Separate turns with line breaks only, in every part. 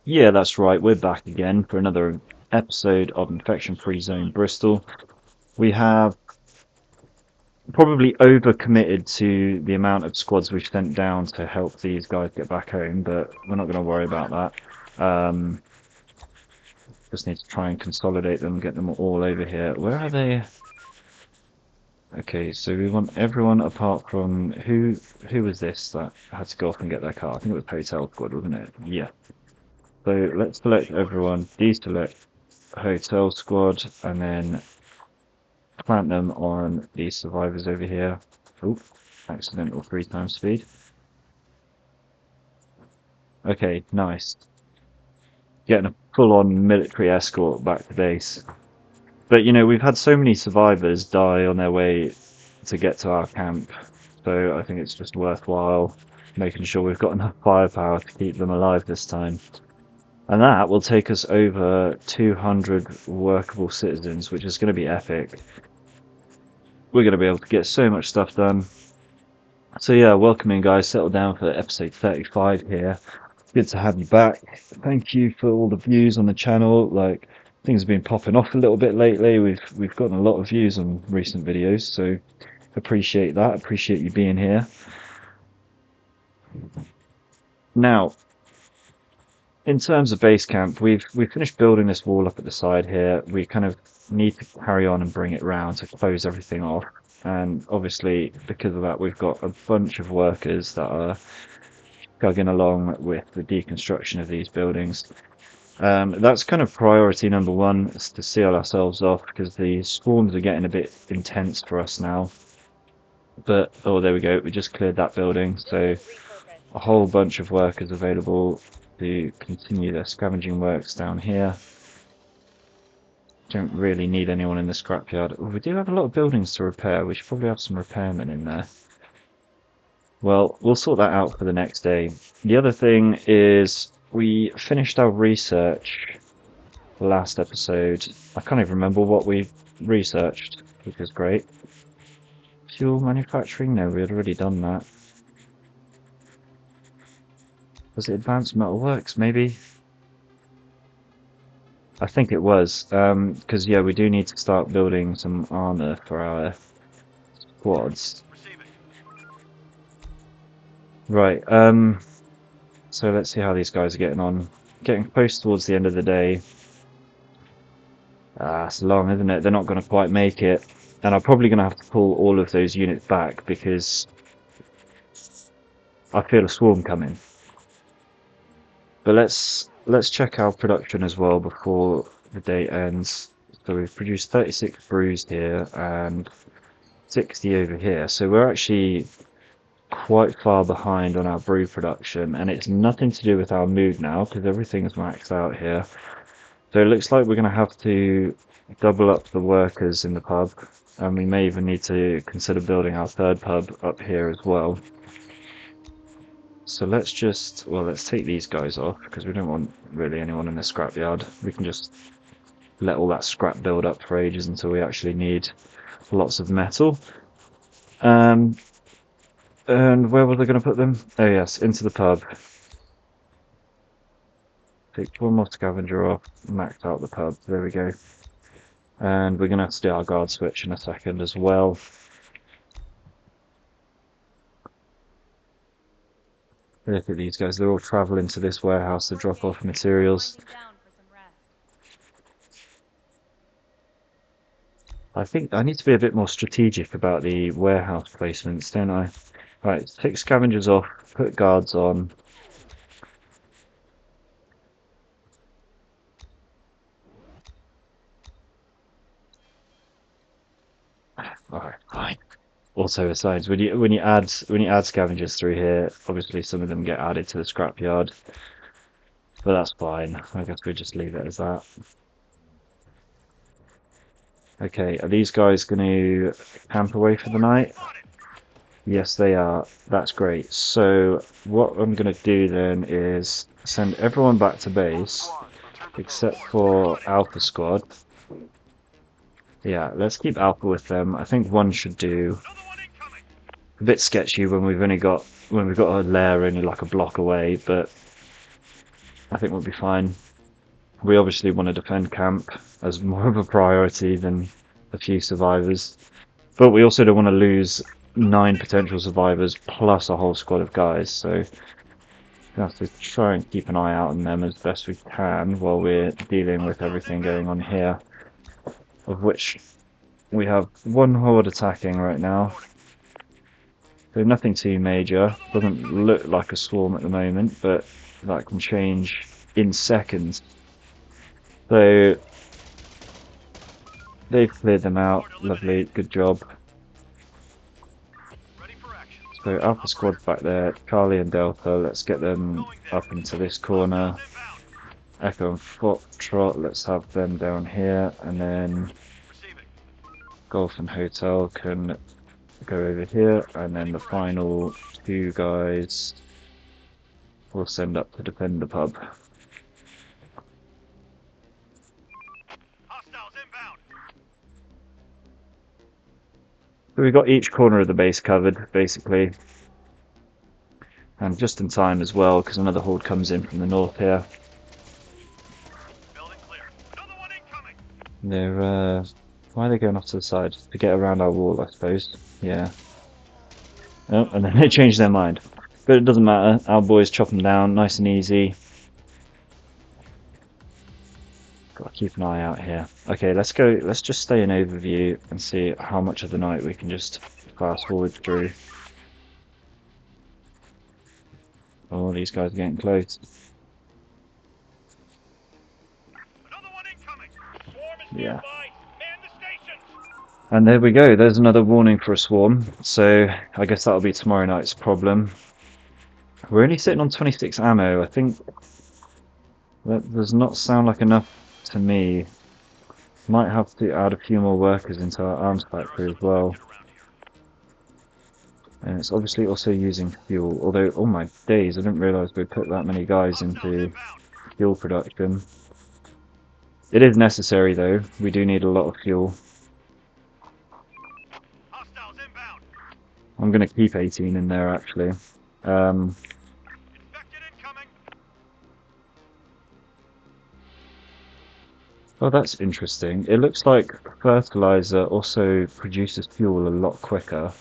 Yeah, that's right. We're back again for another episode of Infection-Free Zone Bristol. We have probably overcommitted to the amount of squads we've sent down to help these guys get back home, but we're not going to worry about that. Just need to try and consolidate them, get them all over here. Where are they? Okay, so we want everyone apart from who was this that had to go off and get their car? I think it was Hotel Squad, wasn't it? Yeah. So let's select everyone, deselect Hotel Squad, and then plant them on these survivors over here. Oop, accidental 3 times speed. Okay, nice. Getting a full-on military escort back to base. But you know, we've had so many survivors die on their way to get to our camp, so I think it's just worthwhile making sure we've got enough firepower to keep them alive this time. And that will take us over 200 workable citizens, which is going to be epic. We're going to be able to get so much stuff done. So yeah, welcome in guys, settle down for episode 35 here. Good to have you back. Thank you for all the views on the channel. Like, things have been popping off a little bit lately. We've gotten a lot of views on recent videos, so appreciate that. Appreciate you being here. Now, in terms of base camp, we've finished building this wall up at the side here. We kind of need to carry on and bring it round to close everything off. And obviously, because of that, we've got a bunch of workers that are chugging along with the deconstruction of these buildings. That's kind of priority number one, is to seal ourselves off because the swarms are getting a bit intense for us now. But, oh, there we go, we just cleared that building, so a whole bunch of workers available to continue their scavenging works down here. Don't really need anyone in the scrapyard. Oh, we do have a lot of buildings to repair. We should probably have some repairmen in there. Well, we'll sort that out for the next day. The other thing is we finished our research last episode. I can't even remember what we researched, which is great. Fuel manufacturing? No, we had already done that. Was it advanced metalworks, maybe? I think it was, because yeah, we do need to start building some armor for our squads. Right, so let's see how these guys are getting on. Getting close towards the end of the day. Ah, it's long, isn't it? They're not going to quite make it. And I'm probably going to have to pull all of those units back because I feel a swarm coming. But let's check our production as well before the day ends. So we've produced 36 brews here and 60 over here. So we're actually quite far behind on our brew production, and it's nothing to do with our mood now because everything's maxed out here. So it looks like we're going to have to double up the workers in the pub, and we may even need to consider building our third pub up here as well. So let's just, well, let's take these guys off because we don't want really anyone in the scrapyard. We can just let all that scrap build up for ages until we actually need lots of metal. And where was I going to put them? Oh yes, into the pub. Take one more scavenger off, max out the pub. There we go. And we're going to have to do our guard switch in a second as well. Look at these guys, they're all traveling to this warehouse to drop off materials. I think I need to be a bit more strategic about the warehouse placements, don't I? Right, take scavengers off, put guards on. Alright, fine. Also, asides, when you add scavengers through here, obviously some of them get added to the scrapyard, but that's fine. I guess we just leave it as that. Okay, are these guys going to camp away for the night? Yes, they are. That's great. So what I'm going to do then is send everyone back to base, except for Alpha Squad. Yeah, let's keep Alpha with them. I think one should do. A bit sketchy when we've got a lair only like a block away, but I think we'll be fine. We obviously want to defend camp as more of a priority than a few survivors. But we also don't want to lose 9 potential survivors plus a whole squad of guys, so we have to try and keep an eye out on them as best we can while we're dealing with everything going on here, of which we have one horde attacking right now. So nothing too major. Doesn't look like a swarm at the moment, but that can change in seconds. So they've cleared them out. Lovely, good job. So Alpha Squad back there, Charlie and Delta, let's get them up into this corner. Echo and Foxtrot, let's have them down here, and then Golf and Hotel can go over here, and then the final 2 guys we'll send up to defend the pub. So we've got each corner of the base covered, basically. And just in time as well, because another horde comes in from the north here. They're, why are they going off to the side? To get around our wall, I suppose. Yeah. Oh, and then they change their mind. But it doesn't matter, our boys chop them down, nice and easy. Gotta keep an eye out here. Okay, let's go, let's just stay in overview and see how much of the night we can just fast forward through. Oh, these guys are getting close. Yeah. And there we go, there's another warning for a swarm. So I guess that'll be tomorrow night's problem. We're only sitting on 26 ammo. I think that does not sound like enough to me. Might have to add a few more workers into our arms factory as well. And it's obviously also using fuel, although, oh my days, I didn't realise we'd put that many guys into fuel production. It is necessary though, we do need a lot of fuel. I'm going to keep 18 in there actually. Oh, that's interesting. It looks like fertilizer also produces fuel a lot quicker.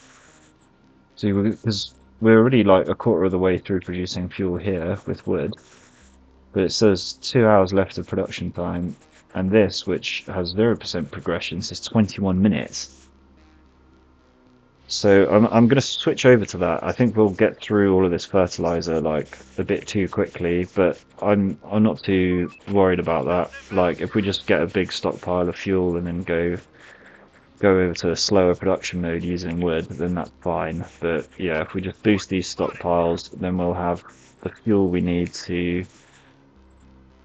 See, because we're already like a quarter of the way through producing fuel here with wood, but it says 2 hours left of production time, and this, which has 0% progression, says 21 minutes. So I'm going to switch over to that. I think we'll get through all of this fertilizer like a bit too quickly, but I'm not too worried about that. Like if we just get a big stockpile of fuel and then go over to a slower production mode using wood, then that's fine. But yeah, if we just boost these stockpiles, then we'll have the fuel we need to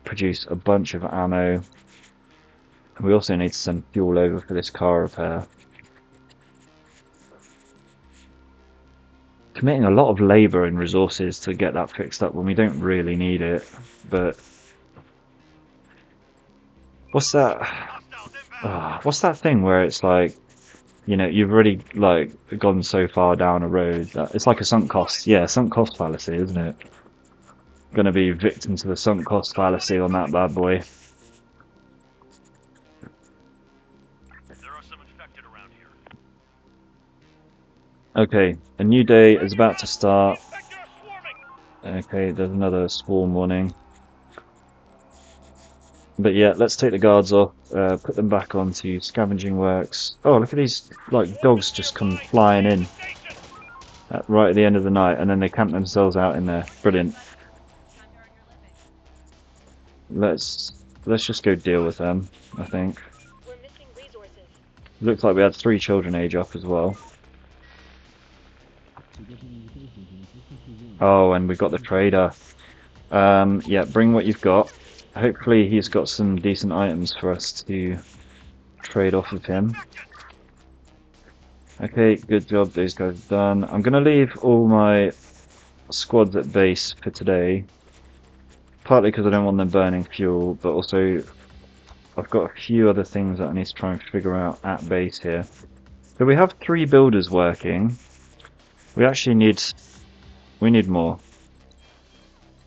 produce a bunch of ammo. And we also need to send fuel over for this car repair. Committing a lot of labour and resources to get that fixed up when we don't really need it. But what's that? What's that thing where it's like, you know, you've already like gone so far down a road that it's like a sunk cost. Yeah, sunk cost fallacy, isn't it? Gonna be victim to the sunk cost fallacy on that bad boy. Okay, a new day is about to start. Okay, there's another swarm warning. But yeah, let's take the guards off, put them back onto scavenging works. Oh, look at these like dogs just come flying in right at the end of the night, and then they camp themselves out in there. Brilliant. Let's just go deal with them, I think. Looks like we had 3 children age up as well. Oh, and we got the trader. Yeah, bring what you've got. Hopefully he's got some decent items for us to trade off of him. Okay, good job, those guys are done. I'm gonna leave all my squads at base for today. Partly because I don't want them burning fuel, but also I've got a few other things that I need to try and figure out at base here. So we have 3 builders working. We actually need more.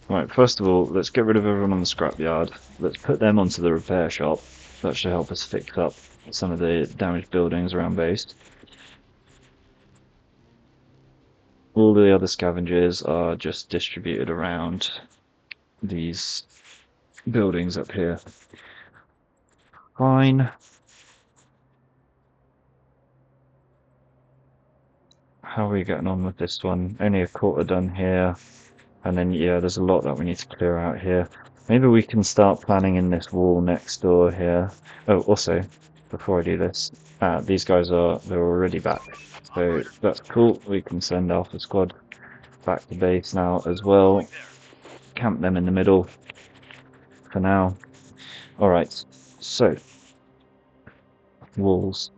Right, first of all, let's get rid of everyone on the scrapyard. Let's put them onto the repair shop. That should help us fix up some of the damaged buildings around base. All the other scavengers are just distributed around these buildings up here. Fine. How are we getting on with this one? Only a quarter done here. And then, yeah, there's a lot that we need to clear out here. Maybe we can start planning in this wall next door here. Oh, also, before I do this, these guys they're already back. So that's cool. We can send Alpha Squad back to base now as well. Camp them in the middle for now. Alright, so, walls.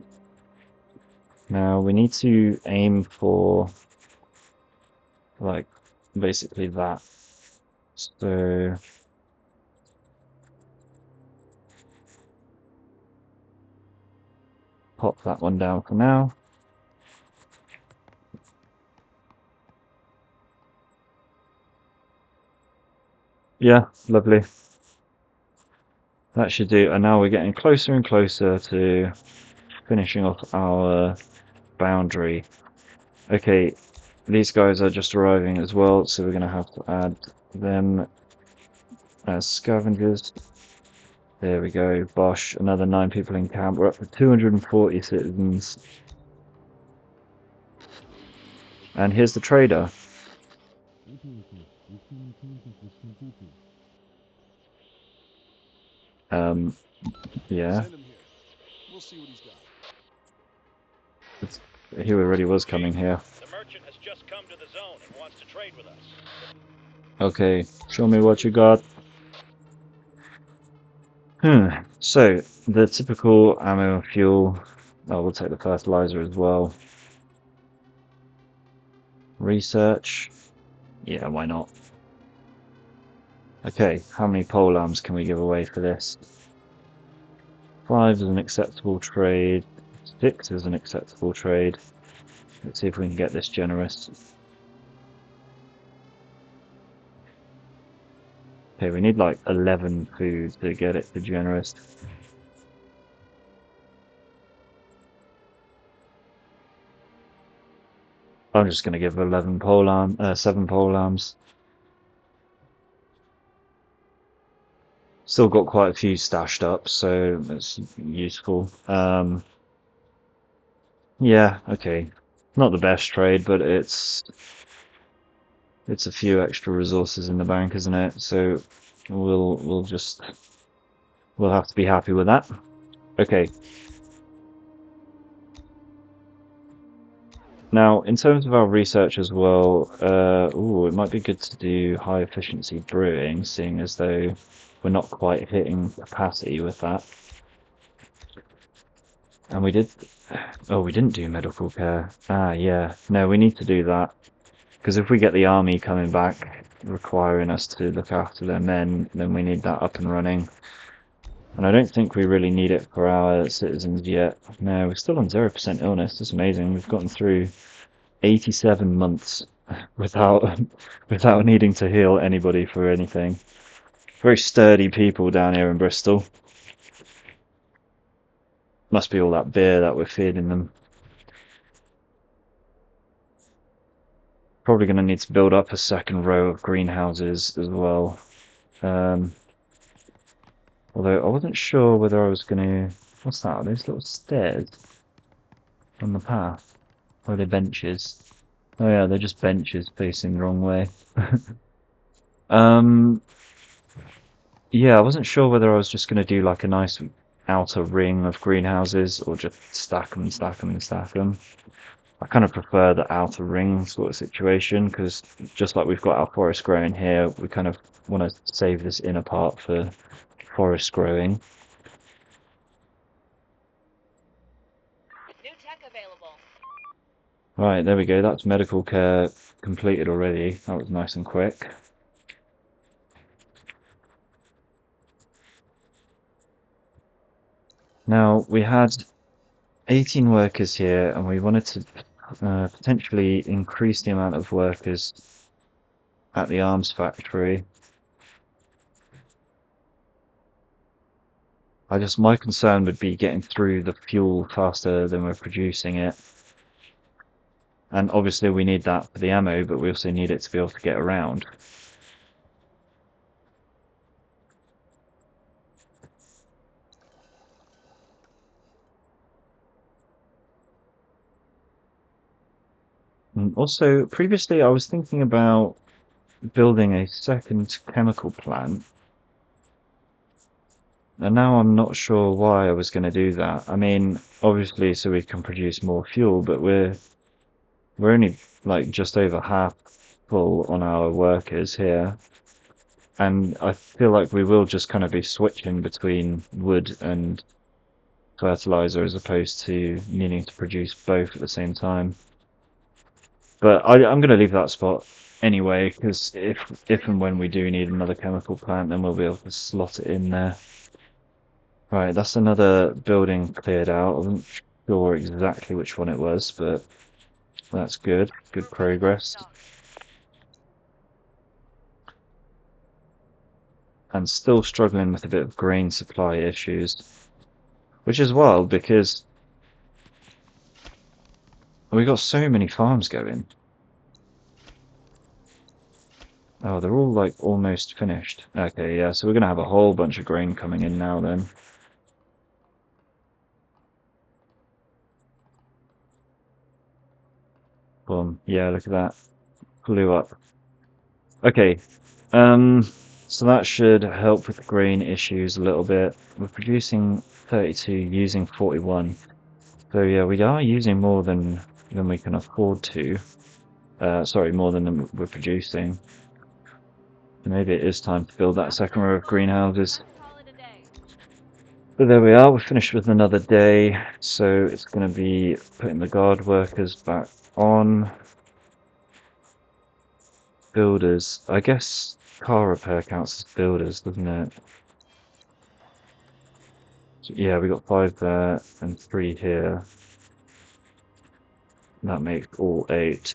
Now we need to aim for, like, basically that. So, pop that one down for now. Yeah, lovely. That should do. And now we're getting closer and closer to finishing off our boundary. Okay, these guys are just arriving as well, so we're going to have to add them as scavengers. There we go. Bosh, another 9 people in camp. We're up to 240 citizens. And here's the trader. Yeah.
We'll see what he's got.
He already was coming here.
The merchant has just come to the zone and wants to trade with us.
Okay, show me what you got. So, the typical ammo and fuel. Oh, we'll take the fertilizer as well. Research. Yeah, why not? Okay, how many pole arms can we give away for this? 5 is an acceptable trade. 6 is an acceptable trade. Let's see if we can get this generous. Okay, we need like 11 food to get it to generous. I'm just going to give 7 pole arms. Still got quite a few stashed up, so it's useful. Yeah, okay. Not the best trade, but it's a few extra resources in the bank, isn't it? So we'll have to be happy with that. Okay. Now, in terms of our research as well, it might be good to do high efficiency brewing, seeing as though we're not quite hitting capacity with that. And we didn't do medical care. Ah, yeah. No, we need to do that. Because if we get the army coming back, requiring us to look after their men, then we need that up and running. And I don't think we really need it for our citizens yet. No, we're still on 0% illness. That's amazing. We've gotten through 87 months without needing to heal anybody for anything. Very sturdy people down here in Bristol. Must be all that beer that we're feeding them. Probably going to need to build up a second row of greenhouses as well. Although I wasn't sure whether I was going to... What's that? Are those little stairs on the path? Or are they benches? Oh yeah, they're just benches facing the wrong way. Yeah, I wasn't sure whether I was just going to do like a nice outer ring of greenhouses or just stack them and stack them and stack them. I kind of prefer the outer ring sort of situation because just like we've got our forest growing here, we kind of want to save this inner part for forest growing.
New tech available.
Right, there we go. That's medical care completed already. That was nice and quick. Now, we had 18 workers here, and we wanted to potentially increase the amount of workers at the arms factory. My concern would be getting through the fuel faster than we're producing it. And obviously we need that for the ammo, but we also need it to be able to get around. And also, previously I was thinking about building a second chemical plant. And now I'm not sure why I was going to do that. I mean, obviously so we can produce more fuel, but we're only like just over half full on our workers here. And I feel like we will just kind of be switching between wood and fertilizer as opposed to needing to produce both at the same time. But I'm going to leave that spot anyway, because if and when we do need another chemical plant, then we'll be able to slot it in there. Right, that's another building cleared out. I wasn't sure exactly which one it was, but that's good. Good progress. And still struggling with a bit of grain supply issues, which is wild because we got so many farms going. Oh, they're all like almost finished. Okay, yeah, so we're gonna have a whole bunch of grain coming in now then. Boom. Yeah, look at that. Blew up. Okay. Um, so that should help with the grain issues a little bit. We're producing 32 using 41. So yeah, we are using more than we can afford to. Sorry, more than we're producing. Maybe it is time to build that second row of greenhouses. But there we are, we're finished with another day. So it's going to be putting the guard workers back on. Builders. I guess car repair counts as builders, doesn't it? So, yeah, we got 5 there and 3 here. That makes all 8.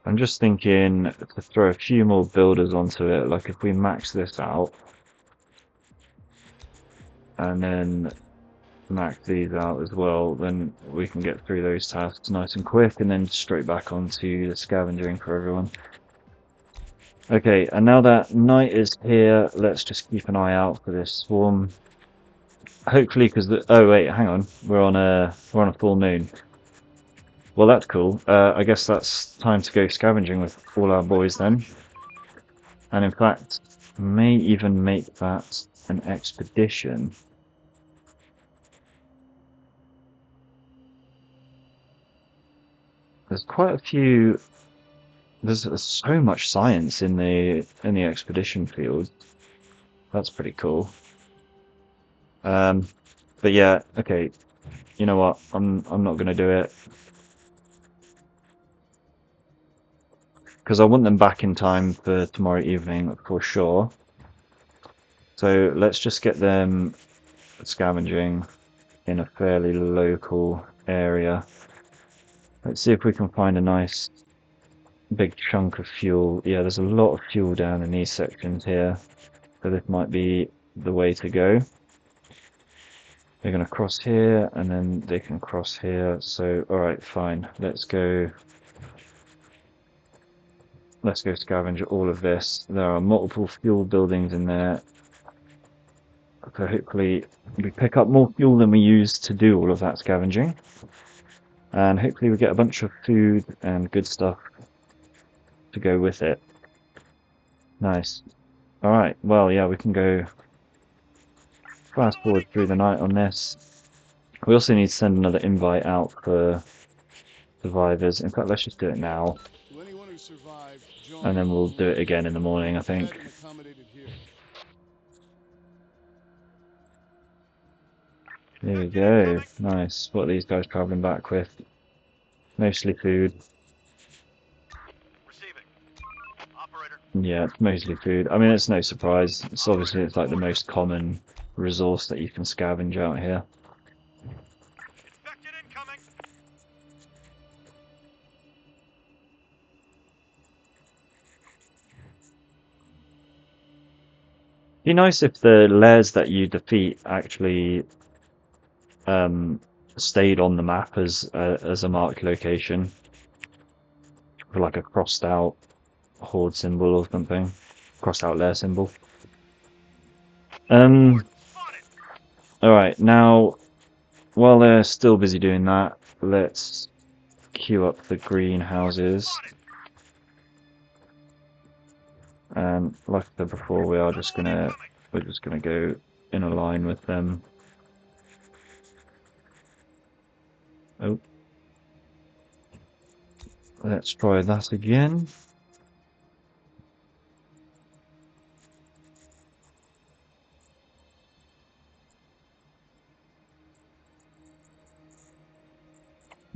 I'm just thinking to throw a few more builders onto it, like if we max this out and then max these out as well, then we can get through those tasks nice and quick and then straight back onto the scavenging for everyone. Okay, and now that night is here, let's just keep an eye out for this swarm. Hopefully, because oh wait, hang on, we're on a full moon. Well, that's cool. I guess that's time to go scavenging with all our boys then. And in fact, may even make that an expedition. There's quite a few. There's so much science in the expedition field. That's pretty cool. But yeah, okay. You know what? I'm not gonna do it because I want them back in time for tomorrow evening for sure. So let's just get them scavenging in a fairly local area. Let's see if we can find a nice big chunk of fuel. Yeah, there's a lot of fuel down in these sections here, so this might be the way to go. They're going to cross here, and then they can cross here. So, all right, fine. Let's go scavenge all of this. There are multiple fuel buildings in there. So hopefully we pick up more fuel than we use to do all of that scavenging. And hopefully we get a bunch of food and good stuff to go with it. Nice. Alright, well, yeah, we can go fast forward through the night on this. We also need to send another invite out for survivors. In fact, let's just do it now.
To anyone who survived, join
And then we'll do it
Hordes.
again in the morning, I think.
Fed and accommodated here.
There we go. Nice. What are these guys traveling back with? Mostly food.
Receiving. Operator.
Yeah, it's mostly food. I mean, it's no surprise. It's like the most common resource that you can scavenge out here.
Infected incoming.
Be nice if the layers that you defeat actually stayed on the map as a marked location, for like a crossed out horde symbol or something, crossed out layer symbol.
Hordes spotted.
All right, now while they're still busy doing that, let's queue up the greenhouses.
Spotted.
And like I said before, we're just gonna go in a line with them. Oh, let's try that again.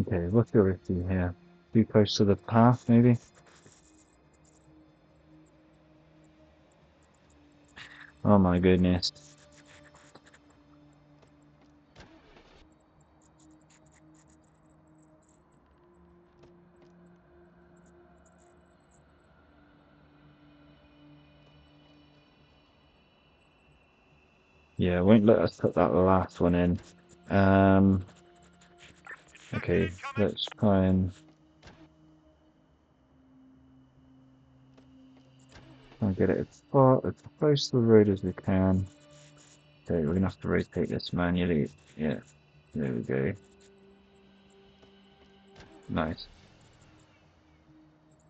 Okay, what's the other issue here? Too close to the path, maybe? Oh my goodness. Yeah, won't let us put that last one in. Okay, let's try and get it as close to the road as we can. Okay, we're gonna have to rotate this manually. Yeah, there we go. Nice.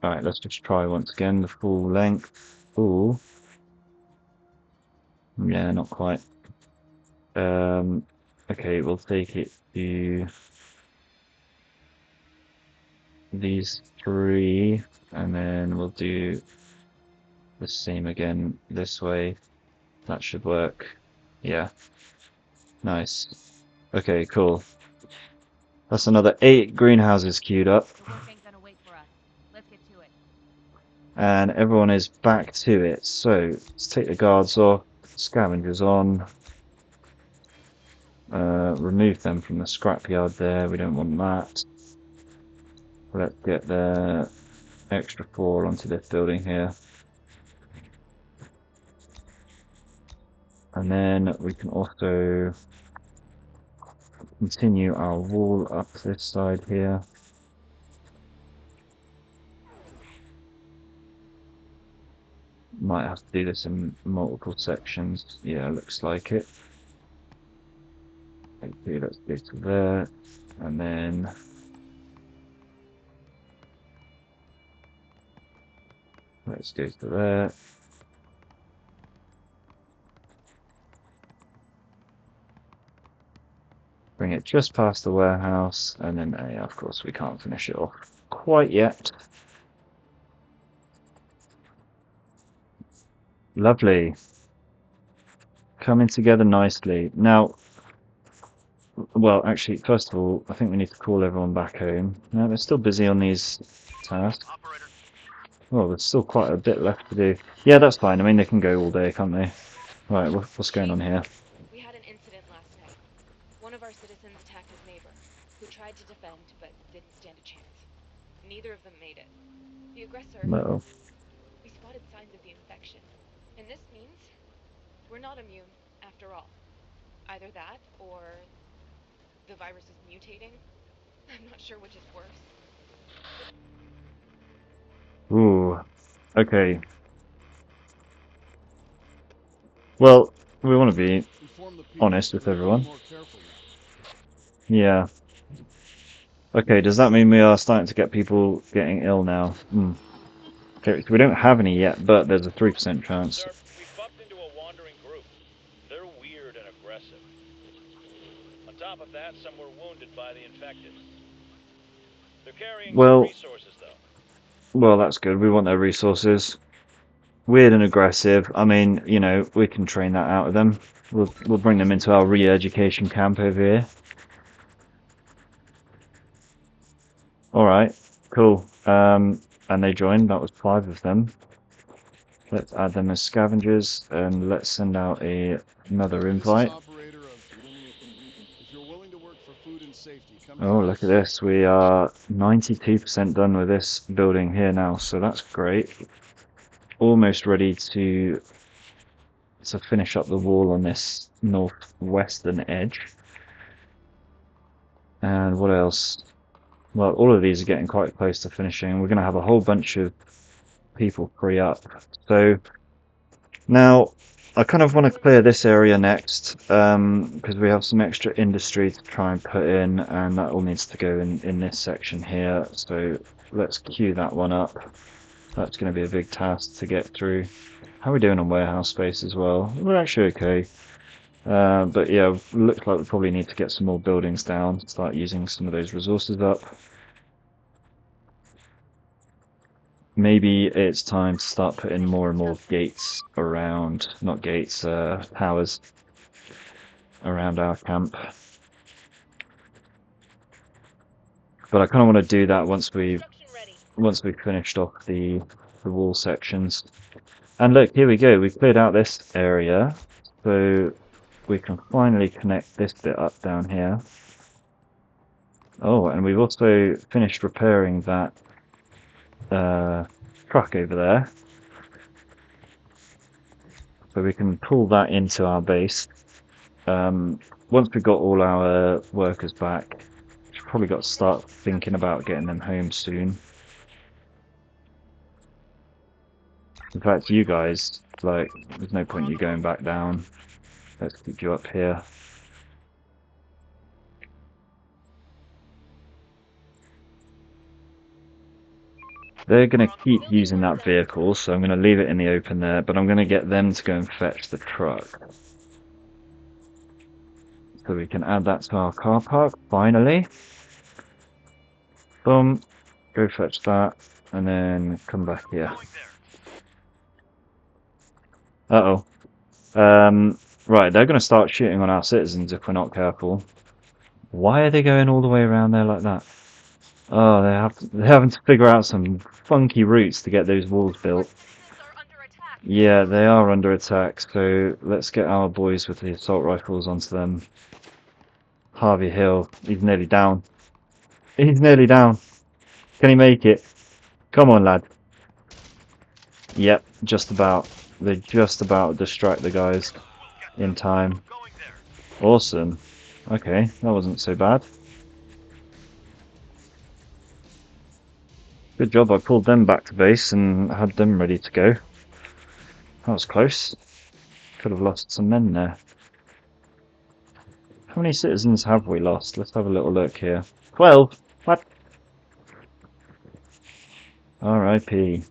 Alright, let's just try once again the full length. Ooh. Yeah, not quite. Okay, we'll take it to these three, and then we'll do the same again this way. That should work. Yeah, nice. Okay, cool. That's another 8 greenhouses queued up,
Hordes ain't gonna wait for us. Let's get to it.
and everyone is back to it. So let's take the guards off, scavengers on, remove them from the scrapyard there. We don't want that. Let's get the extra 4 onto this building here. And then we can also continue our wall up this side here. Might have to do this in multiple sections. Yeah, looks like it. Okay, let's go to there. And then let's go to there. Bring it just past the warehouse, and then, yeah, of course, we can't finish it off quite yet. Lovely. Coming together nicely. Now, well, actually, first of all, I think we need to call everyone back home. No, they're still busy on these tasks.
Operator.
Well, there's still quite a bit left to do. Yeah, that's fine. I mean, they can go all day, can't they? Right, what's going on here?
We had an incident last night. One of our citizens attacked his neighbor, who tried to defend but didn't stand a chance. Neither of them made it. The aggressor,
No.
we spotted signs of the infection. And this means we're not immune, after all. Either that, or the virus is mutating. I'm not sure which is worse.
Ooh. Okay. Well, we want to be
Inform the people
honest with
to proceed
everyone.
more carefully.
Yeah. Okay, does that mean we are starting to get people getting ill now? Okay, so we don't have any yet, but there's a 3% chance.
Sir, we bumped into a wandering group. They're weird and aggressive. On top of that, some were wounded by the infected. They're carrying some
Well,
resources, though.
well, that's good. We want their resources. Weird and aggressive. I mean, you know, we can train that out of them. We'll bring them into our re-education camp over here. All right, cool. And they joined. That was 5 of them. Let's add them as scavengers, and let's send out another
This is
invite.
operator of. If you're willing to work for food and safety, come
Oh,
to
look
us.
at this. We are 92% done with this building here now, so that's great. Almost ready to to finish up the wall on this northwestern edge. And what else? Well, all of these are getting quite close to finishing. We're going to have a whole bunch of people free up. So now I kind of want to clear this area next, because we have some extra industry to try and put in, and that all needs to go in this section here. So let's queue that one up. That's going to be a big task to get through. How are we doing on warehouse space as well? We're actually okay. But yeah, looks like we probably need to get some more buildings down, start using some of those resources up. Maybe it's time to start putting more and more gates around, not gates, towers around our camp. But I kind of want to do that once we've finished off the wall sections. And look, here we go. We've cleared out this area, so we can finally connect this bit up down here. Oh, and we've also finished repairing that truck over there, so we can pull that into our base. Once we've got all our workers back, we've probably got to start thinking about getting them home soon. In fact, you guys, like, there's no point you going back down. Let's keep you up here. They're going to keep using that vehicle, so I'm going to leave it in the open there, but I'm going to get them to go and fetch the truck. So we can add that to our car park, finally. Boom, go fetch that, and then come back here. Uh-oh. Right, they're going to start shooting on our citizens if we're not careful. Why are they going all the way around there like that? Oh, they're having to figure out some funky routes to get those walls built. Yeah, they are under attack, so let's get our boys with the assault rifles onto them. Harvey Hill, he's nearly down. He's nearly down. Can he make it? Come on, lad. Yep, just about. They just about distract the guys in time. Awesome. Okay, that wasn't so bad. Good job, I pulled them back to base and had them ready to go. That was close. Could have lost some men there. How many citizens have we lost? Let's have a little look here. 12! What? R.I.P.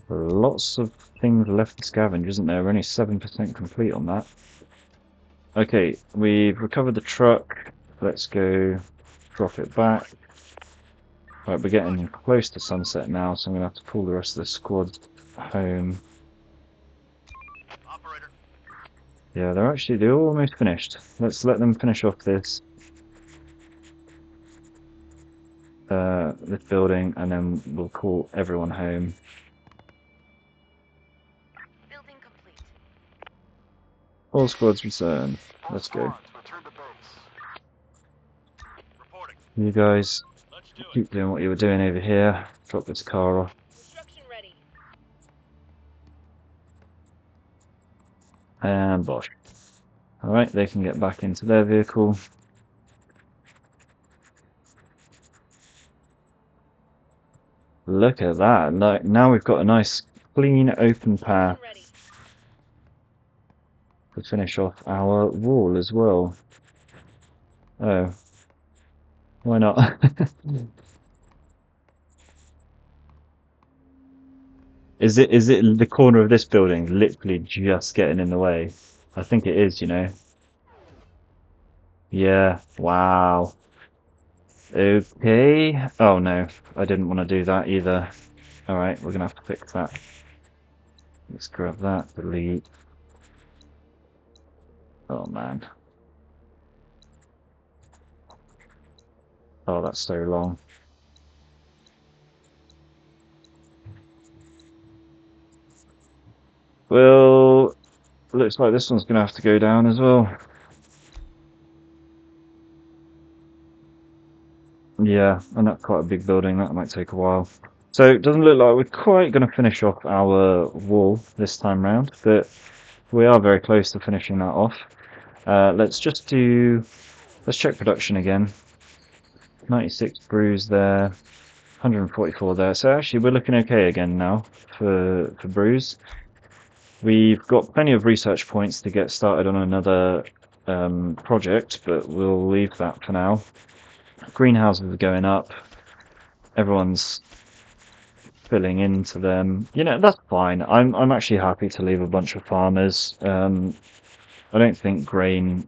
Lots of things left to scavenge, isn't there? We're only 7% complete on that. Okay, we've recovered the truck. Let's go drop it back. Right, we're getting close to sunset now, so I'm going to have to pull the rest of the squad home.
Operator.
Yeah, they're almost finished. Let's let them finish off this building, and then we'll call everyone home.
Building complete.
All squads return. Let's go.
Reporting.
You guys
Let's do it.
keep doing what you were doing over here. Drop this car off.
Construction ready.
And bosh. Alright, they can get back into their vehicle. Look at that. Like, now we've got a nice, clean, open path
Ready.
to finish off our wall as well. Oh. Why not? Is it the corner of this building literally just getting in the way? I think it is, you know. Yeah, wow. Okay. Oh no, I didn't want to do that either. Alright, we're gonna have to fix that. Let's grab that, delete. Oh man. Oh, that's so long. Well, looks like this one's gonna have to go down as well. Yeah, and that's quite a big building, that might take a while. So it doesn't look like we're quite going to finish off our wall this time round, but we are very close to finishing that off. Let's check production again. 96 brews there, 144 there. So actually we're looking okay again now for brews. We've got plenty of research points to get started on another project, but we'll leave that for now. Greenhouses are going up. Everyone's filling into them. You know, that's fine. I'm actually happy to leave a bunch of farmers. I don't think grain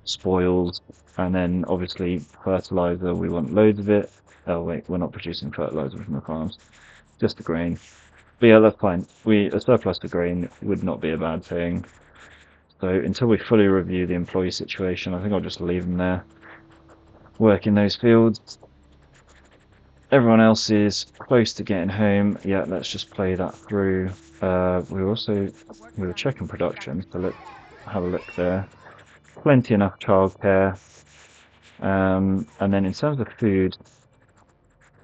spoils, and then obviously fertilizer, we want loads of it. Oh wait, we're not producing fertilizer from the farms, just the grain. But yeah, that's fine. A surplus of grain would not be a bad thing. So until we fully review the employee situation, I think I'll just leave them there, work in those fields. Everyone else is close to getting home. Yeah, let's just play that through. We were checking production, so let's have a look there. Plenty enough childcare. And then in terms of food,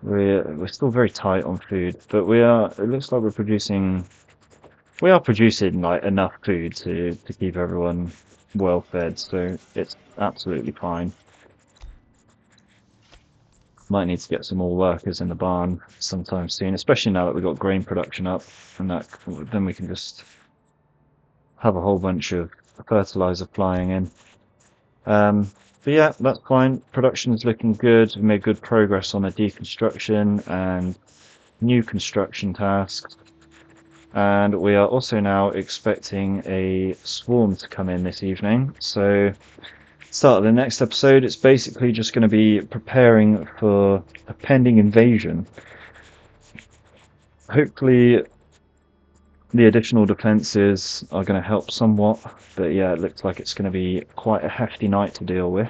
we're still very tight on food, but it looks like we are producing like enough food to keep everyone well fed, so it's absolutely fine. Might need to get some more workers in the barn sometime soon, especially now that we've got grain production up, and then we can just have a whole bunch of fertilizer flying in. But yeah, that's fine. Production is looking good. We made good progress on the deconstruction and new construction tasks. And we are also now expecting a swarm to come in this evening. So, start of the next episode, it's basically just going to be preparing for a pending invasion. Hopefully, the additional defenses are going to help somewhat. But yeah, it looks like it's going to be quite a hefty night to deal with.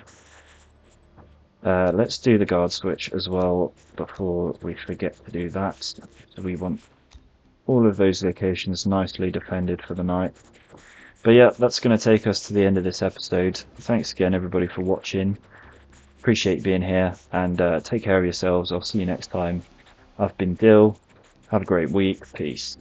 Let's do the guard switch as well before we forget to do that. So we want all of those locations nicely defended for the night. But yeah, that's going to take us to the end of this episode. Thanks again, everybody, for watching. Appreciate being here, and take care of yourselves. I'll see you next time. I've been Dill. Have a great week. Peace.